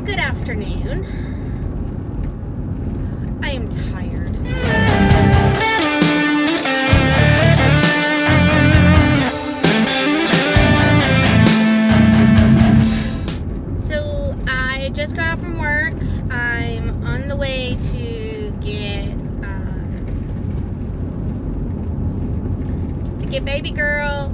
Good afternoon. I am tired. So I just got off from work. I'm on the way to get baby girl,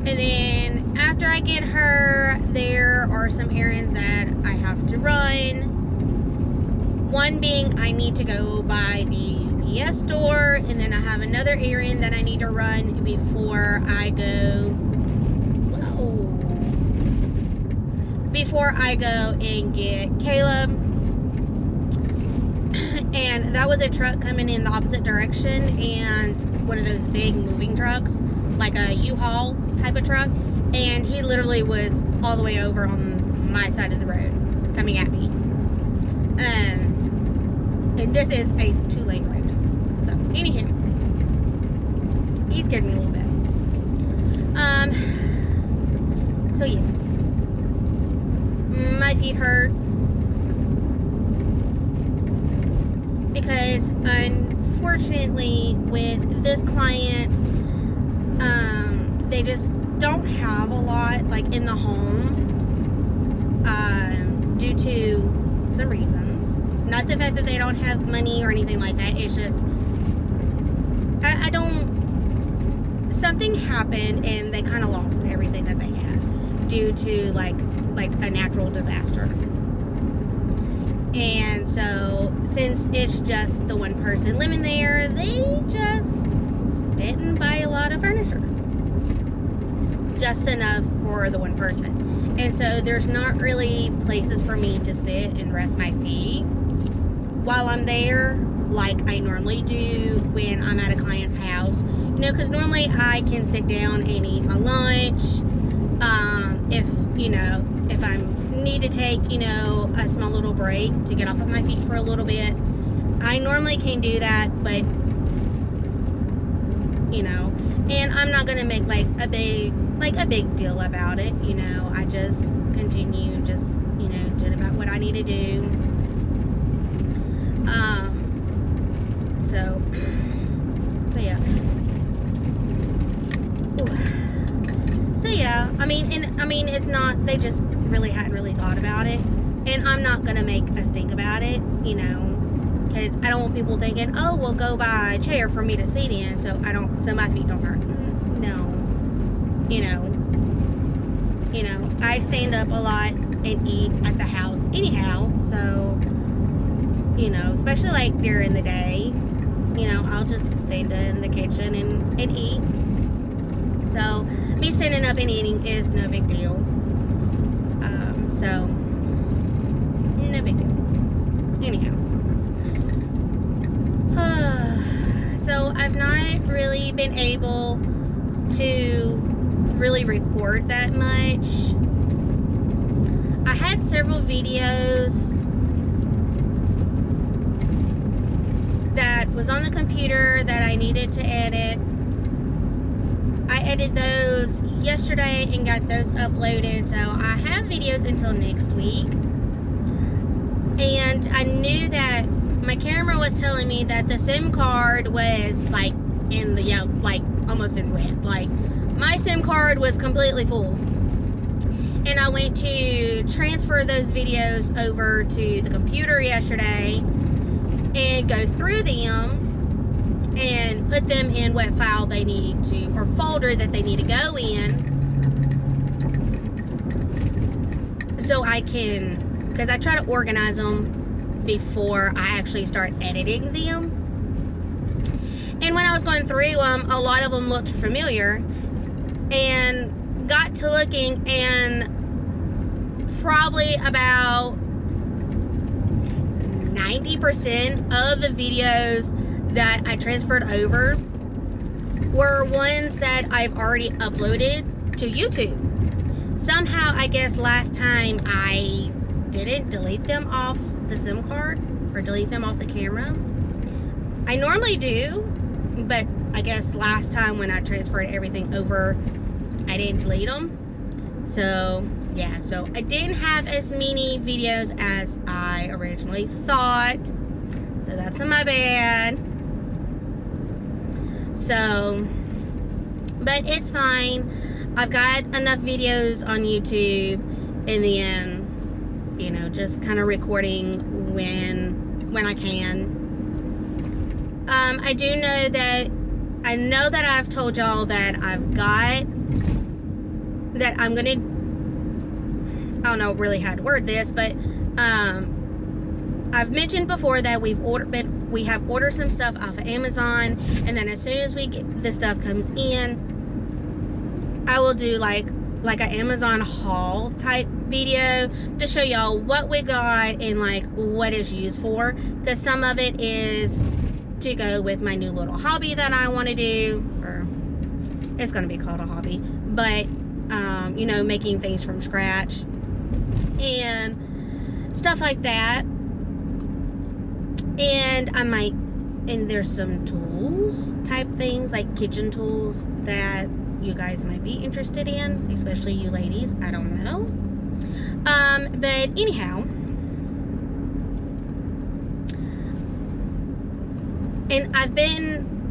and then after I get her, there are some errands that I have to run. One being I need to go by the UPS store, and then I have another errand that I need to run before I go and get Caleb. And that was a truck coming in the opposite direction, and one of those big moving trucks, like a U-Haul type of truck, and he literally was all the way over on my side of the road coming at me. And this is a 2-lane road. So anyhow, he scared me a little bit. So yes, my feet hurt because unfortunately with this client, they just don't have a lot like in the home, due to some reasons. Not the fact that they don't have money or anything like that. It's just something happened and they kind of lost everything that they had due to like a natural disaster. And so since it's just the one person living there, they just didn't buy a lot of furniture, just enough for the one person. And so there's not really places for me to sit and rest my feet while I'm there like I normally do when I'm at a client's house, you know, because normally I can sit down and eat my lunch. If I need to take, a small little break to get off of my feet for a little bit, I normally can do that, but and I'm not gonna make like a big deal about it. I just continue doing about what I need to do. So yeah. Ooh. So yeah, I mean, it's not, they just really hadn't really thought about it, and I'm not gonna make a stink about it, because I don't want people thinking, oh, well, go buy a chair for me to sit in so my feet don't hurt. No, I stand up a lot and eat at the house anyhow, so especially like during the day, I'll just stand in the kitchen and eat. So me standing up and eating is no big deal. So no big deal. Anyhow, so I've not really been able to really record that much. I had several videos that was on the computer that I needed to edit. I edited those yesterday and got those uploaded, so I have videos until next week. And I knew that my camera was telling me that the SIM card was like in the almost in wet. Like my SIM card was completely full. And I went to transfer those videos over to the computer yesterday and go through them and put them in what file they need to, or folder that they need to go in, so I can, because I try to organize them before I actually start editing them. And when I was going through them, a lot of them looked familiar, and got to looking, and probably about 90% of the videos that I transferred over were ones that I've already uploaded to YouTube. Somehow, I guess last time I didn't delete them off the SIM card or delete them off the camera. I normally do, but I guess last time when I transferred everything over, I didn't delete them. So yeah, so I didn't have as many videos as I originally thought, so that's my bad. So, but it's fine. I've got enough videos on YouTube, and then, you know, just kind of recording when I can. I do know that, I know that I've told y'all that I'm gonna, I don't know really how to word this, but I've mentioned before that we have ordered some stuff off of Amazon, and then as soon as the stuff comes in, I will do like an Amazon haul type video to show y'all what we got and like what it's used for, because some of it is to go with my new little hobby that I want to do, or it's going to be called a hobby, but you know, making things from scratch and stuff like that. And and there's some tools type things, like kitchen tools, that you guys might be interested in, especially you ladies. I don't know. But anyhow, and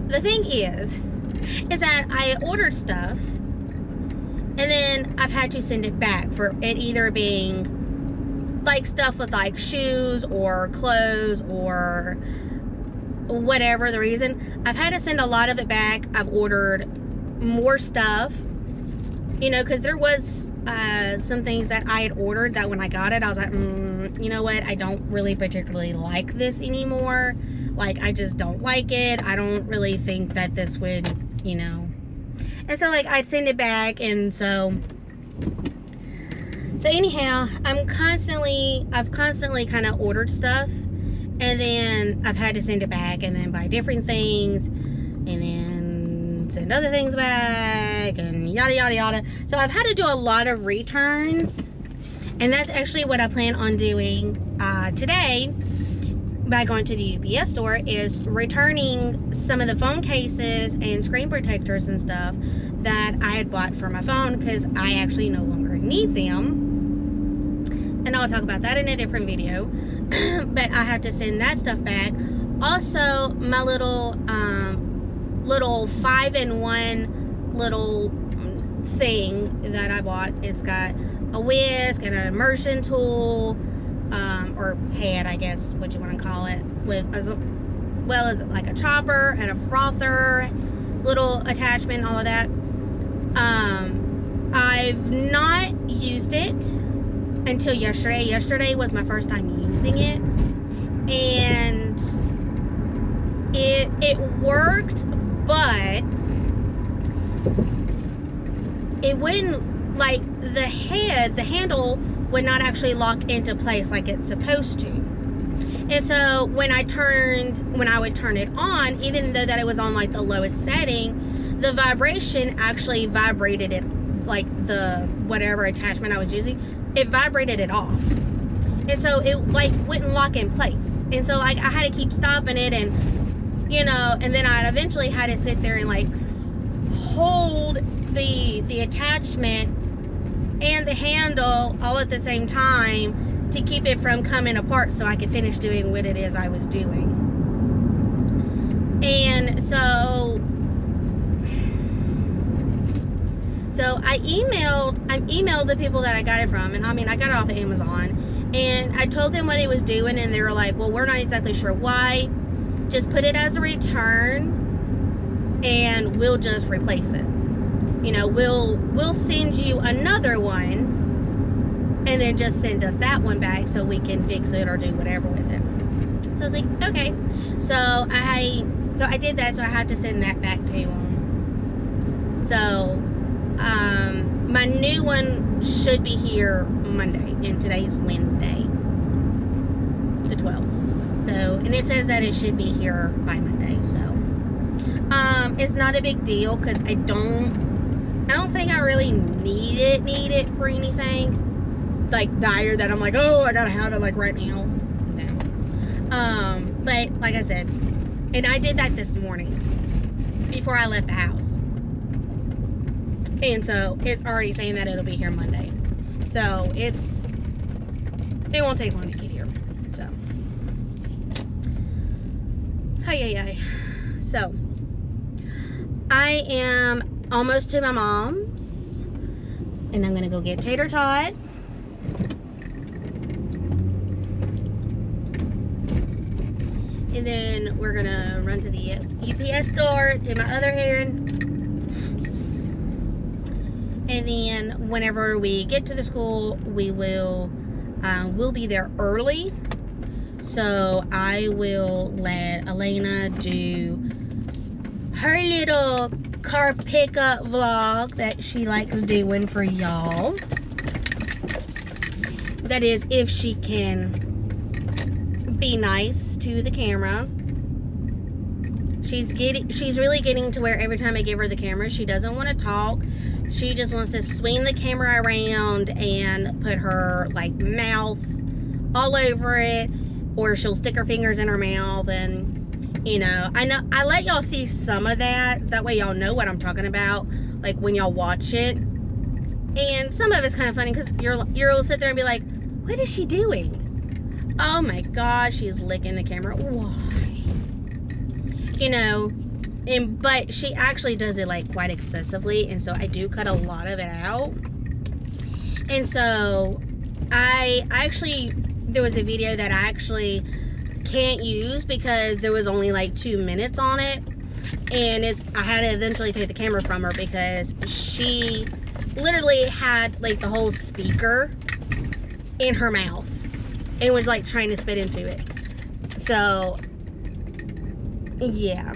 the thing is that I ordered stuff, and then I've had to send it back for it either being like stuff with like shoes or clothes or whatever the reason. I've had to send a lot of it back. I've ordered more stuff, you know, because there was some things that I had ordered that when I got it, I was like, you know what, I don't really particularly like this anymore. Like, I just don't like it. I don't really think that this would, you know. And so, like, I'd send it back, and so anyhow, I've constantly kind of ordered stuff, and then I've had to send it back, and then buy different things, and then send other things back, and yada yada yada. So I've had to do a lot of returns, and that's actually what I plan on doing today by going to the UPS store, is returning some of the phone cases and screen protectors and stuff that I had bought for my phone, because I actually no longer need them. And I'll talk about that in a different video. But I have to send that stuff back. Also, my little 5-in-1 little thing that I bought. It's got a whisk and an immersion tool, or head, I guess what you want to call it, as well as like a chopper and a frother, little attachment, all of that. I've not used it until yesterday. Yesterday was my first time using it, and it worked, but it wouldn't, like, the handle would not actually lock into place like it's supposed to. And so when I would turn it on, even though that it was on like the lowest setting, the vibration actually vibrated it, like the whatever attachment I was using, it vibrated it off. And so it like wouldn't lock in place. And so like I had to keep stopping it, and you know, and then I eventually had to sit there and like hold the attachment and the handle all at the same time to keep it from coming apart, so I could finish doing what it is I was doing. And so I emailed the people that I got it from, and I mean, I got it off of Amazon, and I told them what it was doing, and they were like, well, we're not exactly sure why. Just put it as a return, and we'll just replace it. You know, we'll send you another one, and then just send us that one back so we can fix it or do whatever with it. So I was like, okay. So I did that, so I had to send that back to them. So my new one should be here Monday, and today's Wednesday, the 12th. So, and it says that it should be here by Monday. So it's not a big deal, because I don't think I really need it for anything like dire that I'm like, oh, I gotta have it like right now. No. But like I said, and I did that this morning before I left the house. And so it's already saying that it'll be here Monday. So it won't take long to get here. So, hi. So, I am almost to my mom's, and I'm gonna go get Tater Tot. And then we're gonna run to the UPS store, do my other errand. And then whenever we get to the school, we'll be there early. So I will let Elena do her little car pickup vlog that she likes doing for y'all. That is, if she can be nice to the camera. She's really getting to where every time I give her the camera, she doesn't want to talk. She just wants to swing the camera around and put her like mouth all over it, or she'll stick her fingers in her mouth. And you know I let y'all see some of that way y'all know what I'm talking about, like when y'all watch it. And some of it's kind of funny because you'll sit there and be like, what is she doing? Oh my gosh, she's licking the camera. Why? You know, but she actually does it like quite excessively, and so I do cut a lot of it out. And so there was a video that I actually can't use because there was only like 2 minutes on it, and I had to eventually take the camera from her because she literally had like the whole speaker in her mouth and was like trying to spit into it. So yeah,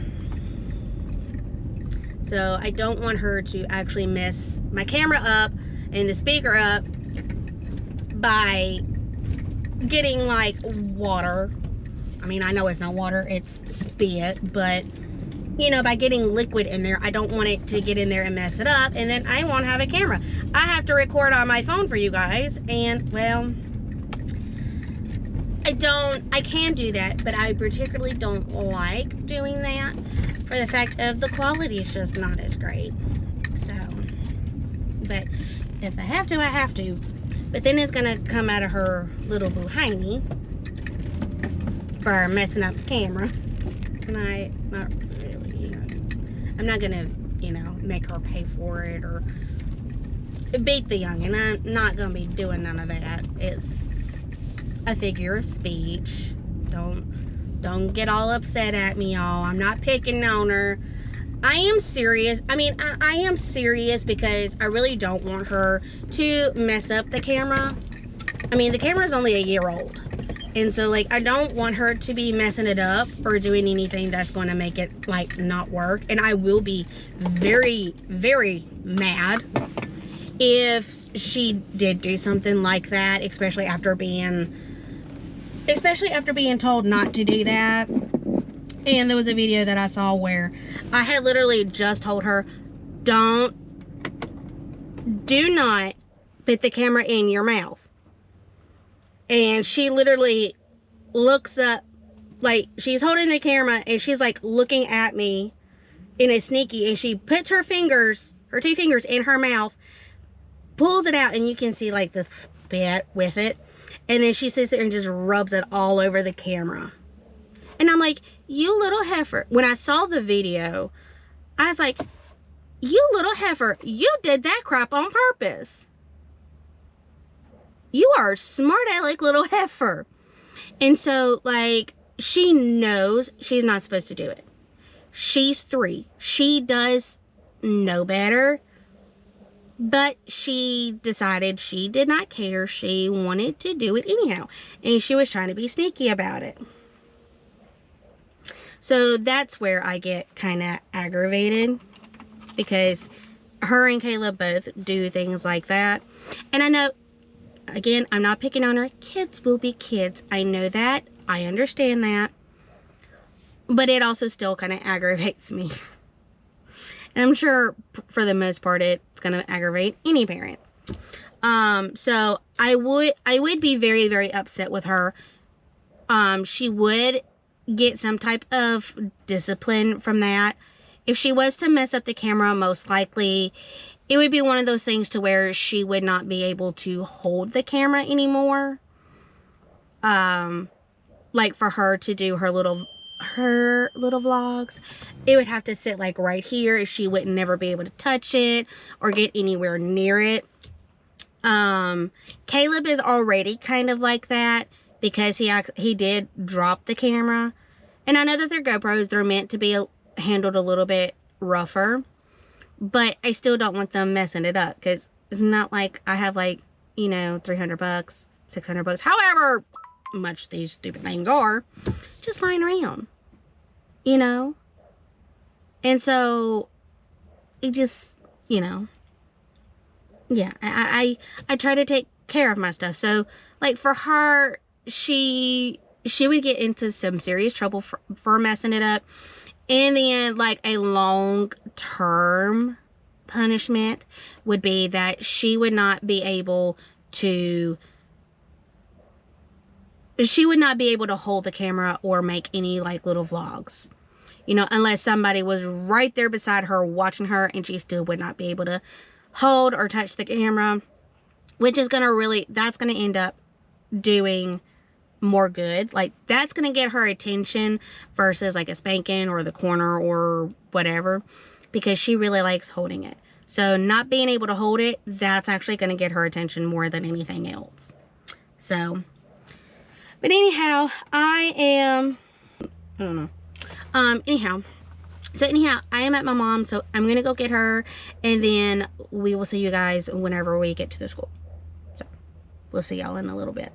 so I don't want her to actually mess my camera up and the speaker up by getting like water. I mean, I know it's not water, it's spit, but you know, by getting liquid in there, I don't want it to get in there and mess it up, and then I won't have a camera. I have to record on my phone for you guys, and well, I can do that, but I particularly don't like doing that for the fact of the quality is just not as great. So, but if I have to, I have to. But then it's gonna come out of her little boo-hiney for messing up the camera. And not really, you know, I'm not gonna, you know, make her pay for it or beat the young, and I'm not gonna be doing none of that. It's a figure of speech. Don't get all upset at me, y'all. I'm not picking on her. I am serious. I mean, I am serious because I really don't want her to mess up the camera. I mean, the camera is only a year old, and so like I don't want her to be messing it up or doing anything that's going to make it like not work. And I will be very, very mad if she did do something like that, especially after being told not to do that. And there was a video that I saw where I had literally just told her, do not put the camera in your mouth. And she literally looks up, like she's holding the camera and she's like looking at me in a sneaky, and she puts her 2 fingers in her mouth, pulls it out, and you can see like the spit with it. And then she sits there and just rubs it all over the camera. And I'm like, you little heifer. When I saw the video, I was like, you little heifer, you did that crap on purpose. You are a smart aleck little heifer. And so, like, she knows she's not supposed to do it. She's 3. She does know better. But she decided she did not care. She wanted to do it anyhow. And she was trying to be sneaky about it. So that's where I get kind of aggravated. Because her and Kayla both do things like that. And I know, again, I'm not picking on her. Kids will be kids. I know that. I understand that. But it also still kind of aggravates me. And I'm sure for the most part it's going to aggravate any parent. So I would be very, very upset with her. She would get some type of discipline from that. If she was to mess up the camera, most likely it would be one of those things to where she would not be able to hold the camera anymore. Like for her to do her little vlogs, it would have to sit like right here. She would never be able to touch it or get anywhere near it. Caleb is already kind of like that because he did drop the camera. And I know that they're GoPros, they're meant to be handled a little bit rougher, but I still don't want them messing it up, because it's not like I have like, you know, $300, $600, however much these stupid things are, just lying around, you know. And so it just, you know, yeah, I try to take care of my stuff. So like for her, she would get into some serious trouble for messing it up. In the end, like a long-term punishment would be that she would not be able to hold the camera or make any like little vlogs, you know, unless somebody was right there beside her watching her, and she still would not be able to hold or touch the camera, which is that's gonna end up doing more good. Like, that's gonna get her attention versus like a spanking or the corner or whatever, because she really likes holding it. So not being able to hold it, that's actually gonna get her attention more than anything else. So, but anyhow, I don't know. Anyhow, I am at my mom's, so I'm gonna go get her, and then we will see you guys whenever we get to the school. So we'll see y'all in a little bit.